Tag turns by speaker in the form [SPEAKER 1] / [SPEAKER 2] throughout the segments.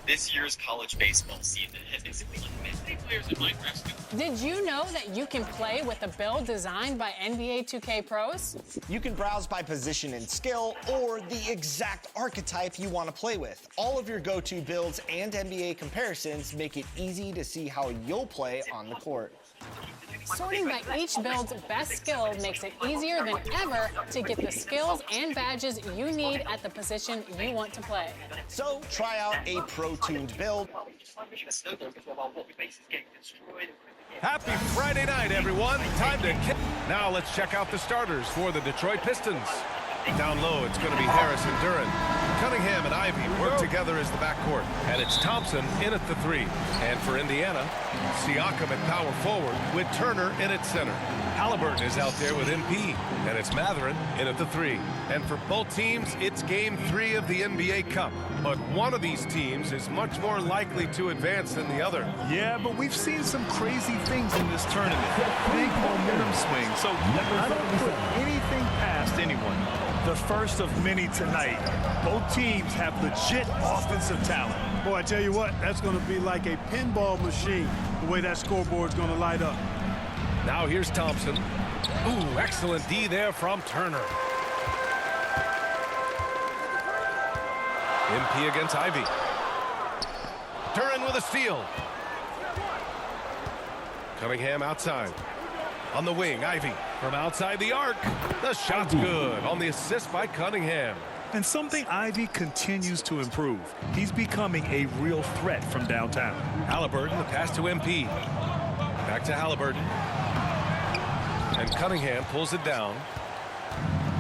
[SPEAKER 1] This year's college baseball season has basically many players in Minecraft.
[SPEAKER 2] Did you know that you can play with a build designed by NBA 2K pros?
[SPEAKER 3] You can browse by position and skill, or the exact archetype you want to play with. All of your go-to builds and NBA comparisons make it easy to see how you'll play on the court.
[SPEAKER 2] Sorting by each build's best skill makes it easier than ever to get the skills and badges you need at the position you want to play.
[SPEAKER 3] So try out a pro-tuned build.
[SPEAKER 4] Happy Friday night, everyone. Time to kick. Now let's check out the starters for the Detroit Pistons. Down low, it's going to be Harris and Duran. Cunningham and Ivy work together as the backcourt. And it's Thompson in at the 3. And for Indiana, Siakam at power forward with Turner in at center. Halliburton is out there with MP. And it's Mathurin in at the 3. And for both teams, it's Game 3 of the NBA Cup. But one of these teams is much more likely to advance than the other.
[SPEAKER 5] Yeah, but we've seen some crazy things in this tournament. Big momentum swing. So I don't put anything past anyone. The first of many tonight. Both teams have legit offensive talent.
[SPEAKER 6] Boy, I tell you what, that's going to be like a pinball machine, the way that scoreboard's going to light up.
[SPEAKER 4] Now here's Thompson. Ooh, excellent D there from Turner. MP against Ivy. Duran with a steal. Cunningham outside. On the wing, Ivy from outside the arc. The shot's good on the assist by Cunningham.
[SPEAKER 5] And something Ivy continues to improve. He's becoming a real threat from downtown.
[SPEAKER 4] Halliburton, the pass to MP. Back to Halliburton. And Cunningham pulls it down.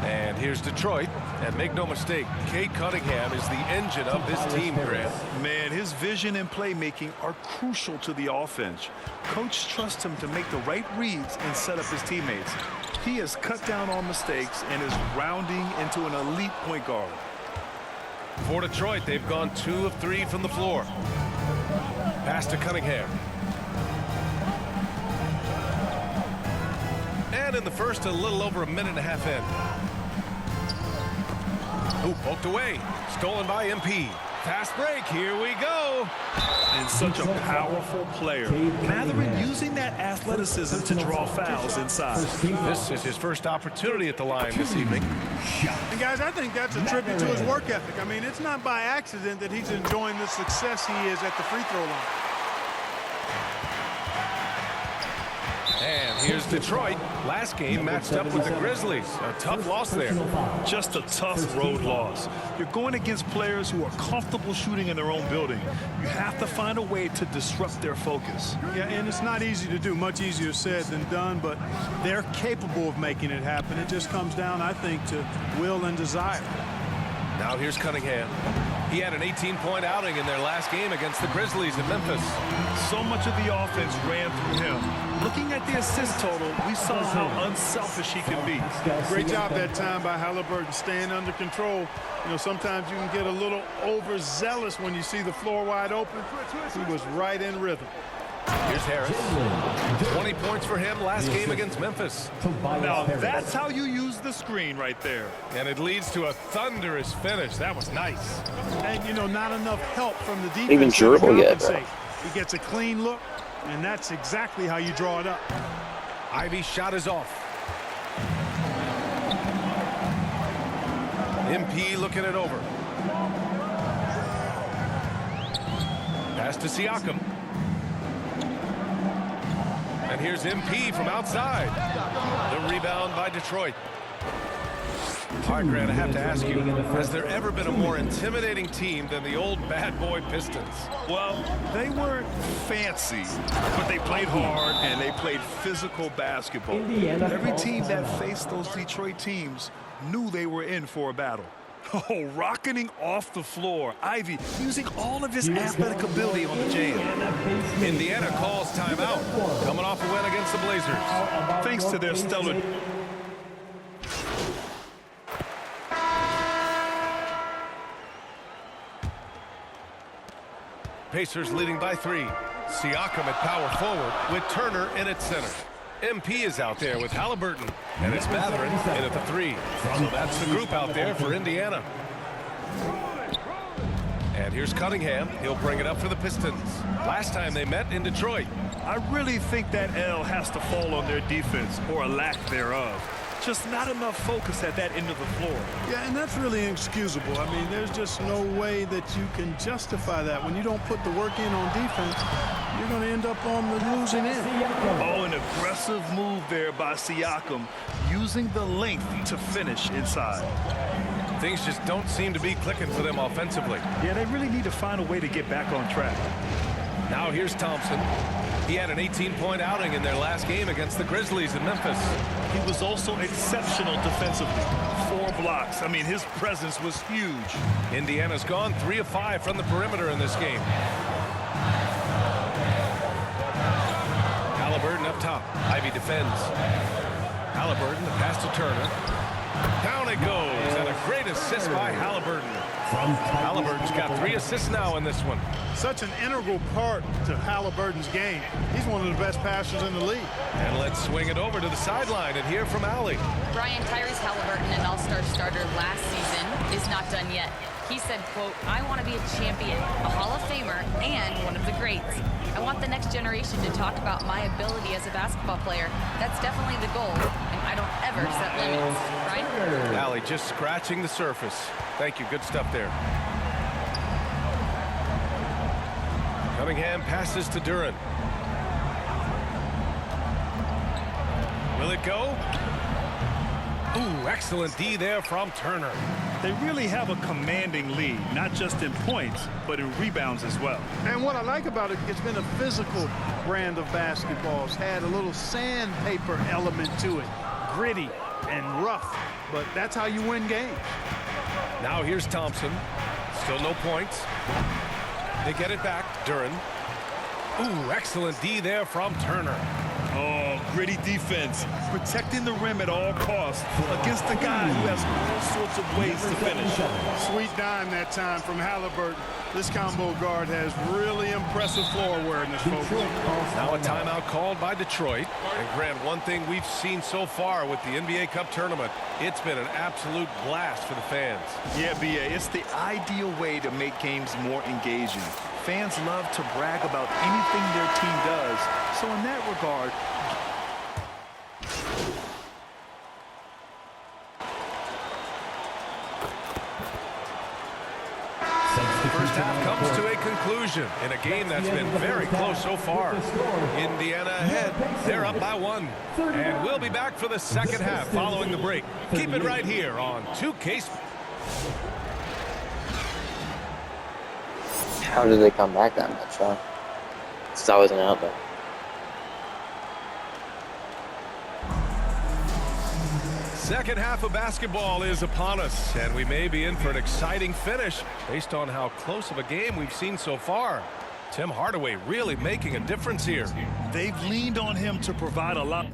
[SPEAKER 4] And here's Detroit. And make no mistake, Cade Cunningham is the engine of this team, Grant.
[SPEAKER 5] Man, his vision and playmaking are crucial to the offense. Coach trusts him to make the right reads and set up his teammates. He has cut down on mistakes and is rounding into an elite point guard.
[SPEAKER 4] For Detroit, they've gone 2 of 3 from the floor. Pass to Cunningham. And in the first, a little over a minute and a half in. Ooh, poked away. Stolen by MP. Fast break. Here we go.
[SPEAKER 5] And such a powerful player. Mathurin using that athleticism to draw fouls inside.
[SPEAKER 4] This is his first opportunity at the line this evening.
[SPEAKER 6] And guys, I think that's a tribute to his work ethic. I mean, it's not by accident that he's enjoying the success he is at the free throw line.
[SPEAKER 4] And here's Detroit. Last game matched up with the Grizzlies. A tough loss there.
[SPEAKER 5] Just a tough road loss. You're going against players who are comfortable shooting in their own building. You have to find a way to disrupt their focus.
[SPEAKER 6] Yeah, and it's not easy to do. Much easier said than done, but they're capable of making it happen. It just comes down, I think, to will and desire.
[SPEAKER 4] Now here's Cunningham. He had an 18-point outing in their last game against the Grizzlies in Memphis.
[SPEAKER 5] So much of the offense ran through him. Looking at the assist total, we saw how unselfish he can be.
[SPEAKER 6] Great job that time by Halliburton, staying under control. You know, sometimes you can get a little overzealous when you see the floor wide open. He was right in rhythm.
[SPEAKER 4] Here's Harris. 20 points for him last game against Memphis.
[SPEAKER 5] Now that's how you use the screen right there.
[SPEAKER 4] And it leads to a thunderous finish. That was nice.
[SPEAKER 6] And, you know, not enough help from the defense.
[SPEAKER 7] Even dribble yet, bro.
[SPEAKER 6] He gets a clean look, and that's exactly how you draw it up.
[SPEAKER 4] Ivy's shot is off. MP looking it over. Pass to Siakam. And here's MP from outside. The rebound by Detroit. All right, Grant, I have to ask you, has there ever been a more intimidating team than the old bad boy Pistons?
[SPEAKER 5] Well, they weren't fancy, but they played hard and they played physical basketball. Every team that faced those Detroit teams knew they were in for a battle. Oh, rocketing off the floor. Ivy using all of his athletic ability on the jam.
[SPEAKER 4] Indiana calls timeout, coming off a win against the Blazers.
[SPEAKER 5] Thanks to their stellar...
[SPEAKER 4] Pacers leading by 3. Siakam at power forward with Turner in at center. MP is out there with Halliburton, and it's Mathurin in at the 3. So that's the group out there for Indiana. And here's Cunningham. He'll bring it up for the Pistons. Last time they met in Detroit.
[SPEAKER 5] I really think that L has to fall on their defense, or a lack thereof. Just not enough focus at that end of the floor.
[SPEAKER 6] Yeah, and that's really inexcusable. I mean, there's just no way that you can justify that. When you don't put the work in on defense, you're going to end up on the losing end.
[SPEAKER 5] Oh, an aggressive move there by Siakam, using the length to finish inside.
[SPEAKER 4] Things just don't seem to be clicking for them offensively.
[SPEAKER 5] Yeah, they really need to find a way to get back on track.
[SPEAKER 4] Now here's Thompson. He had an 18-point outing in their last game against the Grizzlies in Memphis.
[SPEAKER 5] He was also exceptional defensively. 4 blocks. I mean, his presence was huge.
[SPEAKER 4] Indiana's gone 3 of 5 from the perimeter in this game. Halliburton up top. Ivy defends. Halliburton, the pass to Turner. Down it goes, and a great assist by Halliburton. Halliburton's got 3 assists now in this one.
[SPEAKER 6] Such an integral part to Halliburton's game. He's one of the best passers in the league.
[SPEAKER 4] And let's swing it over to the sideline and hear from Allie.
[SPEAKER 7] Brian, Tyrese Halliburton, an all-star starter last season, is not done yet. He said, quote, "I want to be a champion, a Hall of Famer, and one of the greats. I want the next generation to talk about my ability as a basketball player. That's definitely the goal, and I don't ever set limits." Brian?
[SPEAKER 4] Allie just scratching the surface. Thank you. Good stuff there. Cunningham passes to Duren. Will it go? Ooh, excellent D there from Turner.
[SPEAKER 5] They really have a commanding lead, not just in points, but in rebounds as well.
[SPEAKER 6] And what I like about it, it's been a physical brand of basketball. It's had a little sandpaper element to it. Gritty and rough, but that's how you win games.
[SPEAKER 4] Now here's Thompson. Still no points. They get it back. Duren. Ooh, excellent D there from Turner.
[SPEAKER 5] Oh, gritty defense, protecting the rim at all costs against a guy who has all sorts of ways to finish.
[SPEAKER 6] Sweet dime that time from Halliburton. This combo guard has really impressive floor awareness, folks.
[SPEAKER 4] Now a timeout called by Detroit. And Grant, one thing we've seen so far with the NBA Cup tournament, it's been an absolute blast for the fans.
[SPEAKER 5] Yeah, B.A., it's the ideal way to make games more engaging. Fans love to brag about anything their team does. So in that regard,
[SPEAKER 4] First half comes to a conclusion in a game that's been very close so far. Indiana ahead. They're up by 1. And we'll be back for the second half following the break. Keep it right here on 2K.
[SPEAKER 8] How did they come back that much, huh? It's always an outlet.
[SPEAKER 4] Second half of basketball is upon us, and we may be in for an exciting finish based on how close of a game we've seen so far. Tim Hardaway really making a difference here.
[SPEAKER 5] they've leaned on him to provide a lot of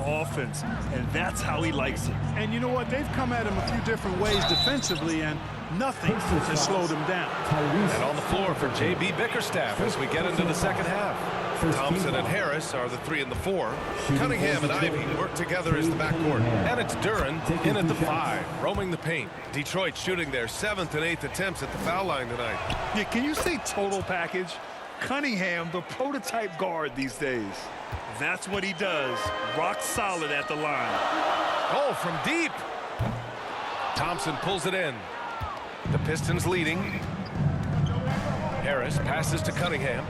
[SPEAKER 5] offense, and that's how he likes it.
[SPEAKER 6] And you know what? They've come at him a few different ways defensively, and nothing has slowed him down.
[SPEAKER 4] And on the floor for J.B. Bickerstaff as we get into the second half. Thompson and Harris are the 3 and the 4. Cunningham and Ivy work together as the backcourt. And it's Duren in at the 5, roaming the paint. Detroit shooting their 7th and 8th attempts at the foul line tonight.
[SPEAKER 5] Yeah, can you say total package? Cunningham, the prototype guard these days. That's what he does. Rock solid at the line.
[SPEAKER 4] Oh, from deep. Thompson pulls it in. The Pistons leading. Harris passes to Cunningham.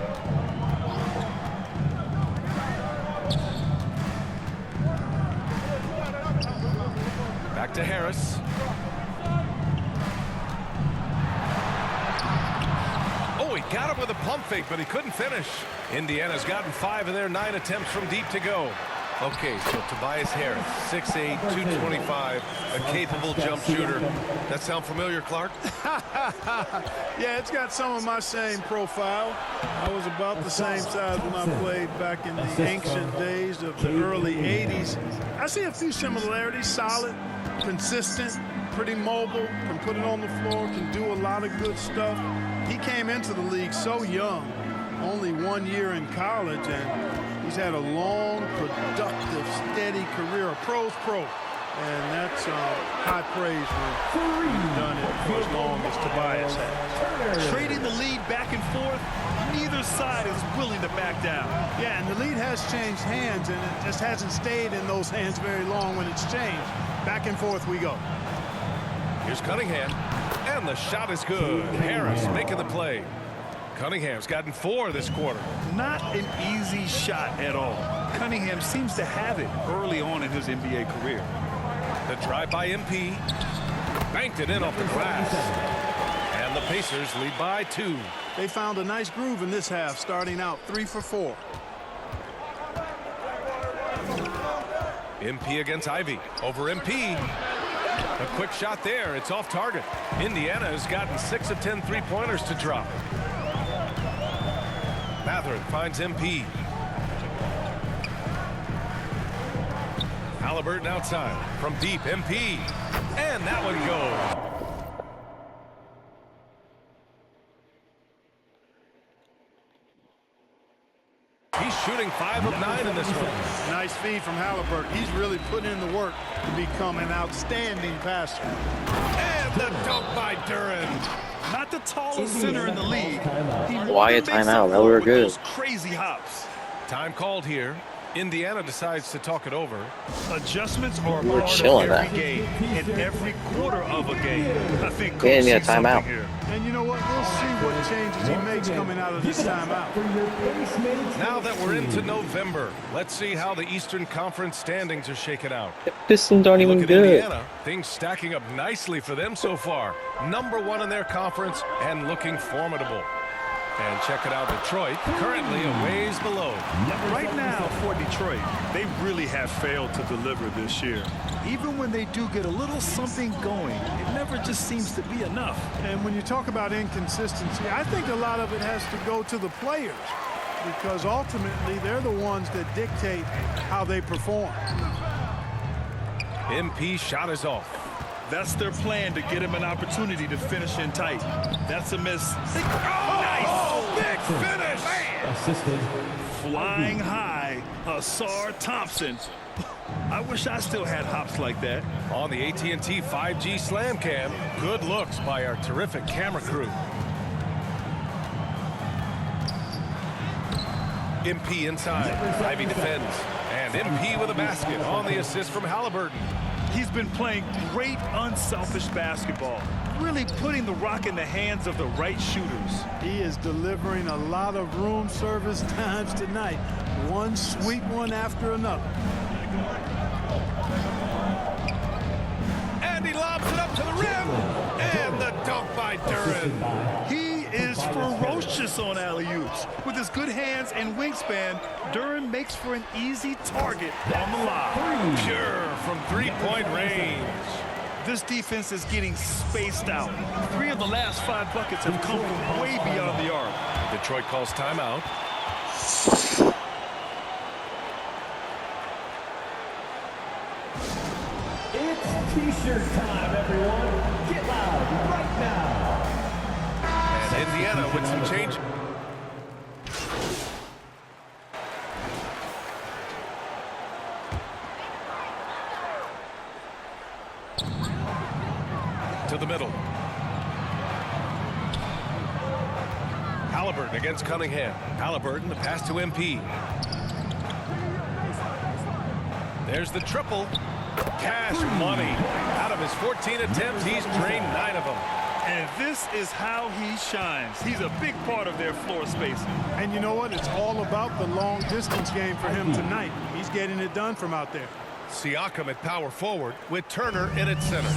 [SPEAKER 4] Back to Harris. Oh, he got him with a pump fake, but he couldn't finish. Indiana's gotten 5 of their 9 attempts from deep to go. Okay, so Tobias Harris, 6'8", 225, a capable jump shooter. That sound familiar, Clark?
[SPEAKER 6] Yeah, it's got some of my same profile. I was about the same size when I played back in the ancient days of the early 80s. I see a few similarities. Solid, consistent, pretty mobile, can put it on the floor, can do a lot of good stuff. He came into the league so young, only 1 year in college, and He's had a long, productive, steady career, a pro's pro. And that's high praise when he's done it for as long as Tobias has.
[SPEAKER 5] Trading the lead back and forth, neither side is willing to back down.
[SPEAKER 6] Yeah, and the lead has changed hands, and it just hasn't stayed in those hands very long when it's changed. Back and forth we go.
[SPEAKER 4] Here's Cunningham, and the shot is good. Harris making the play. Cunningham's gotten 4 this quarter.
[SPEAKER 5] Not an easy shot at all. Cunningham seems to have it early on in his NBA career.
[SPEAKER 4] The drive by MP. Banked it in off the glass. And the Pacers lead by 2.
[SPEAKER 6] They found a nice groove in this half, starting out 3 for 4.
[SPEAKER 4] MP against Ivy. Over MP. A quick shot there. It's off target. Indiana has gotten 6 of 10 3-pointers to drop. Mathurin finds MP. Halliburton outside. From deep, MP. And that one goes. He's shooting 5 of 9 in this one.
[SPEAKER 6] Nice feed from Halliburton. He's really putting in the work to become an outstanding passer.
[SPEAKER 4] And the dunk by Duran.
[SPEAKER 5] Not the tallest center in the league.
[SPEAKER 8] Why a timeout? That were good.
[SPEAKER 5] Those crazy hops.
[SPEAKER 4] Time called here. Indiana decides to talk it over.
[SPEAKER 5] Adjustments are
[SPEAKER 8] We're
[SPEAKER 5] part
[SPEAKER 8] chilling
[SPEAKER 5] of every game, in every quarter of a game. I think
[SPEAKER 8] He didn't need a
[SPEAKER 5] Coach sees something
[SPEAKER 8] timeout.
[SPEAKER 5] here.
[SPEAKER 6] And you know what? We'll see what changes he makes coming out of this timeout.
[SPEAKER 4] Now that we're into November, let's see how the Eastern Conference standings are shaking out.
[SPEAKER 8] The Pistons aren't even
[SPEAKER 4] Look at
[SPEAKER 8] good.
[SPEAKER 4] Indiana. Things stacking up nicely for them so far. #1 in their conference and looking formidable. And check it out, Detroit, currently a ways below.
[SPEAKER 5] Right now for Detroit, they really have failed to deliver this year. Even when they do get a little something going, it never just seems to be enough.
[SPEAKER 6] And when you talk about inconsistency, I think a lot of it has to go to the players, because ultimately they're the ones that dictate how they perform.
[SPEAKER 4] MP shot is off.
[SPEAKER 5] That's their plan, to get him an opportunity to finish in tight. That's a miss. Oh, nice! Big finish!
[SPEAKER 9] Assisted.
[SPEAKER 5] Flying high, Asar Thompson. I wish I still had hops like that.
[SPEAKER 4] On the AT&T 5G Slam Cam, good looks by our terrific camera crew. MP inside. Ivy defends. And MP with a basket on the assist from Halliburton.
[SPEAKER 5] He's been playing great unselfish basketball, really putting the rock in the hands of the right shooters.
[SPEAKER 6] He is delivering a lot of room service times tonight. One sweet one after another.
[SPEAKER 4] And he lobs it up to the rim. And the dunk by Duran.
[SPEAKER 5] He is ferocious on alley-oops. With his good hands and wingspan, Duran makes for an easy target on the lob.
[SPEAKER 4] Pure from three-point range.
[SPEAKER 5] This defense is getting spaced out. 3 of the last 5 buckets have come from way beyond the arc.
[SPEAKER 4] Detroit calls timeout.
[SPEAKER 9] It's T-shirt time, everyone. Get loud right now.
[SPEAKER 4] And Indiana with some change. To the middle. Halliburton against Cunningham. Halliburton, the pass to MP. There's the triple. Cash money. Out of his 14 attempts, he's drained 9 of them.
[SPEAKER 5] And this is how he shines. He's a big part of their floor spacing.
[SPEAKER 6] And you know what? It's all about the long distance game for him tonight. He's getting it done from out there.
[SPEAKER 4] Siakam at power forward with Turner in at center.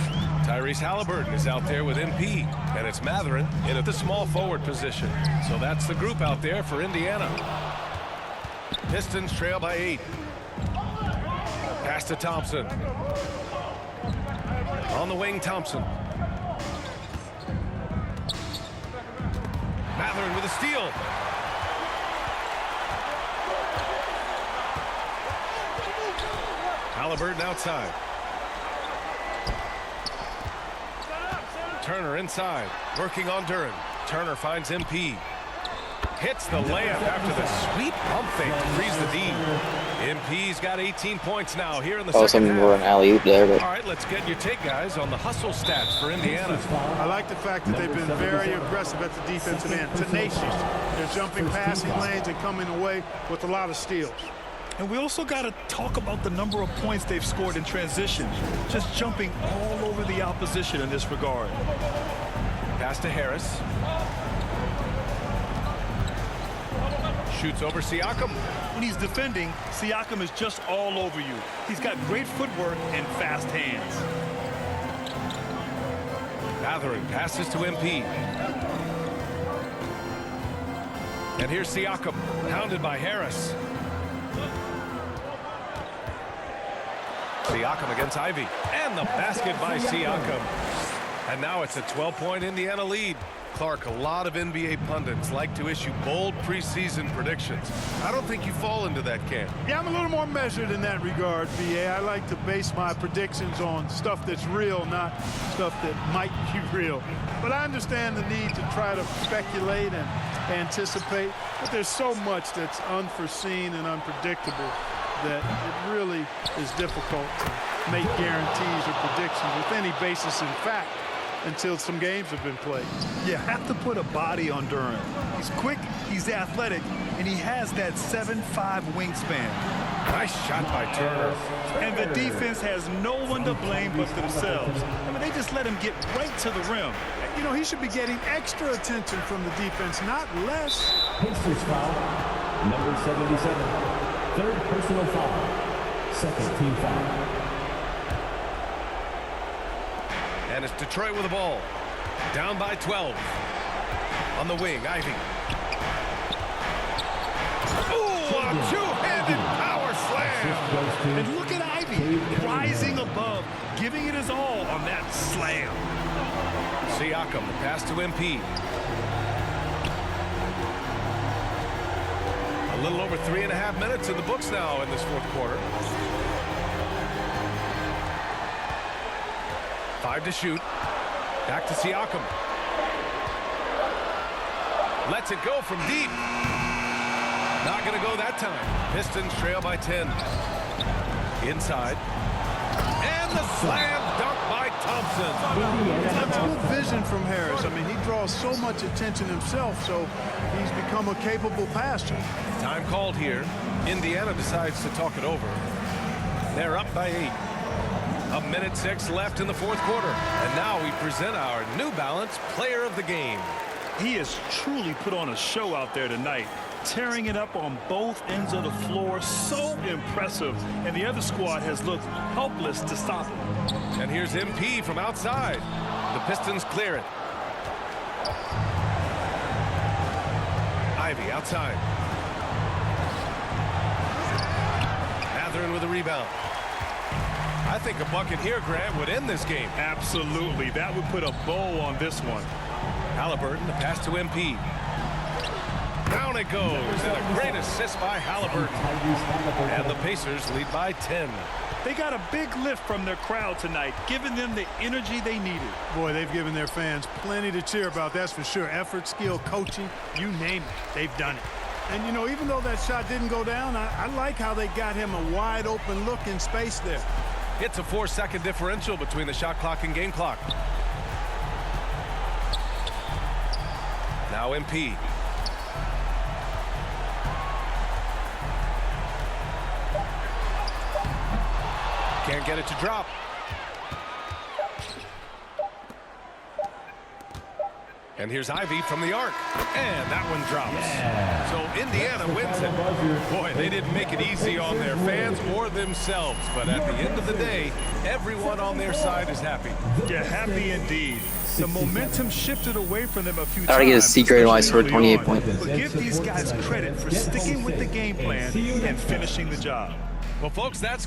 [SPEAKER 4] Tyrese Halliburton is out there with MP, and it's Mathurin in at the small forward position. So that's the group out there for Indiana. Pistons trail by 8. Pass to Thompson. On the wing, Thompson. Mathurin with a steal. Halliburton outside. Turner inside, working on Duran. Turner finds MP. Hits the layup after the sweet pump fake to freeze the D. MP's got 18 points now here in the second
[SPEAKER 8] something
[SPEAKER 4] half.
[SPEAKER 8] for an alley-oop there, but
[SPEAKER 4] All right, let's get your take, guys, on the hustle stats for Indiana.
[SPEAKER 6] I like the fact that they've been very aggressive at the defensive end, tenacious. They're jumping passing lanes and coming away with a lot of steals.
[SPEAKER 5] And we also got to talk about the number of points they've scored in transition, just jumping all over the opposition in this regard.
[SPEAKER 4] Pass to Harris. Shoots over Siakam.
[SPEAKER 5] When he's defending, Siakam is just all over you. He's got great footwork and fast hands.
[SPEAKER 4] Gathering passes to MP. And here's Siakam, pounded by Harris. Siakam against Ivy. And the basket by Siakam. And now it's a 12-point Indiana lead. Clark, a lot of NBA pundits like to issue bold preseason predictions. I don't think you fall into that camp.
[SPEAKER 6] Yeah, I'm a little more measured in that regard, VA. I like to base my predictions on stuff that's real, not stuff that might be real. But I understand the need to try to speculate and anticipate. But there's so much that's unforeseen and unpredictable that it really is difficult to make guarantees or predictions with any basis in fact until some games have been played.
[SPEAKER 5] You have to put a body on Duren. He's quick, he's athletic, and he has that 7'5" wingspan.
[SPEAKER 4] Nice shot by Turner.
[SPEAKER 5] And the defense has no one to blame but themselves. I mean, they just let him get right to the rim.
[SPEAKER 6] You know, he should be getting extra attention from the defense, not less.
[SPEAKER 9] Pacers foul, number 77. Third personal foul. Second team foul.
[SPEAKER 4] And it's Detroit with the ball. Down by 12. On the wing, Ivy. Ooh, a two-handed power slam.
[SPEAKER 5] And look at Ivy rising above, giving it his all on that slam.
[SPEAKER 4] Siakam, the pass to MP. A little over 3.5 minutes in the books now in this fourth quarter. 5 to shoot. Back to Siakam. Lets it go from deep. Not going to go that time. Pistons trail by 10. Inside. And the slam dunk by Thompson.
[SPEAKER 6] That's good vision from Harris. I mean, he draws so much attention himself, so he's become a capable passer.
[SPEAKER 4] Time called here. Indiana decides to talk it over. They're up by 8. 1:06 left in the fourth quarter. And now we present our New Balance Player of the Game.
[SPEAKER 5] He has truly put on a show out there tonight, tearing it up on both ends of the floor. So impressive. And the other squad has looked helpless to stop him.
[SPEAKER 4] And here's MP from outside. The Pistons clear it. Ivy outside. Mathurin with a rebound. I think a bucket here, Grant, would end this game.
[SPEAKER 5] Absolutely. That would put a bow on this one.
[SPEAKER 4] Halliburton, the pass to MP. Down it goes. And a great assist by Halliburton. And the Pacers lead by 10.
[SPEAKER 5] They got a big lift from their crowd tonight, giving them the energy they needed.
[SPEAKER 6] Boy, they've given their fans plenty to cheer about, that's for sure. Effort, skill, coaching, you name it, they've done it. And, you know, even though that shot didn't go down, I like how they got him a wide open look in space there.
[SPEAKER 4] It's a 4-second differential between the shot clock and game clock. Now MP. Can't get it to drop. And here's Ivy from the arc. And that one drops.
[SPEAKER 9] Yeah.
[SPEAKER 4] So Indiana wins it. Boy, they didn't make it easy on their fans or themselves. But at the end of the day, everyone on their side is happy.
[SPEAKER 5] Yeah, happy indeed. The momentum shifted away from them a few times.
[SPEAKER 8] I gotta get a secret when I scored 28 points.
[SPEAKER 5] But give these guys credit for sticking with the game plan and finishing the job.
[SPEAKER 4] Well, folks, that's